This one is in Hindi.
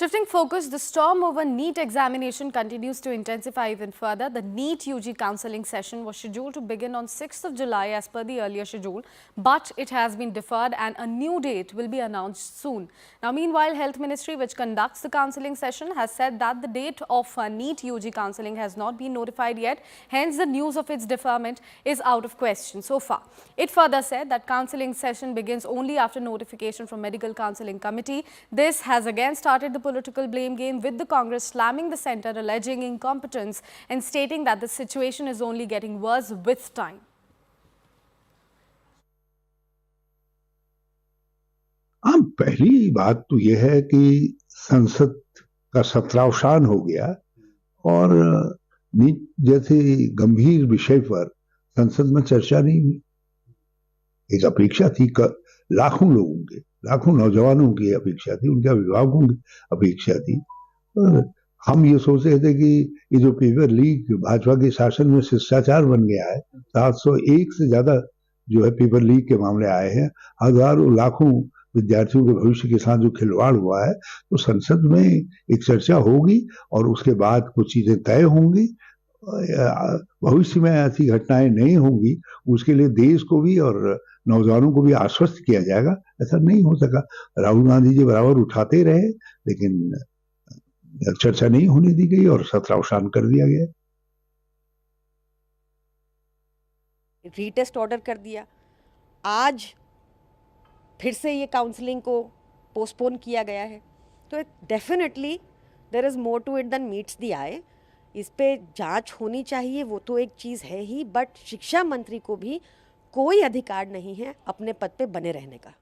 Shifting focus, the storm over NEET examination continues to intensify even further. The NEET UG counselling session was scheduled to begin on 6th of July as per the earlier schedule, but it has been deferred and a new date will be announced soon. Now, meanwhile, Health Ministry, which conducts the counselling session, has said that the date of NEET UG counselling has not been notified yet. Hence, the news of its deferment is out of question so far. It further said that counselling session begins only after notification from Medical Counselling Committee. This has again started the political blame game, with the Congress slamming the centre, alleging incompetence and stating that the situation is only getting worse with time. पहली बात तो यह है कि संसद का सत्रावसान हो गया और नीट जैसे गंभीर विषय पर संसद में चर्चा नहीं हुई। एक अपेक्षा थी, लाखों लोगों के, लाखों नौजवानों की अपेक्षा थी, उनके अभिभावकों की अपेक्षा थी। और हम ये सोच रहे थे कि ये जो पेपर लीक भाजपा के शासन में शिष्टाचार बन गया है, 701 से ज्यादा जो है पेपर लीक के मामले आए हैं, हजारों लाखों विद्यार्थियों के भविष्य के साथ जो खिलवाड़ हुआ है, तो संसद में एक चर्चा होगी और उसके बाद कुछ चीजें तय होंगी। भविष्य में ऐसी घटनाएं नहीं होंगी, उसके लिए देश को भी और नौजवानों को भी आश्वस्त किया जाएगा। ऐसा नहीं हो सका। राहुल गांधी जी बराबर उठाते रहे, लेकिन चर्चा नहीं होने दी गई और सत्रावसान कर दिया गया। रीटेस्ट ऑर्डर कर दिया। आज फिर से ये काउंसलिंग को पोस्टपोन किया गया है, तो definitely there is more to it than meets the eye. इस पे जांच होनी चाहिए, वो तो एक चीज़ है ही, बट शिक्षा मंत्री को भी कोई अधिकार नहीं है अपने पद पे बने रहने का।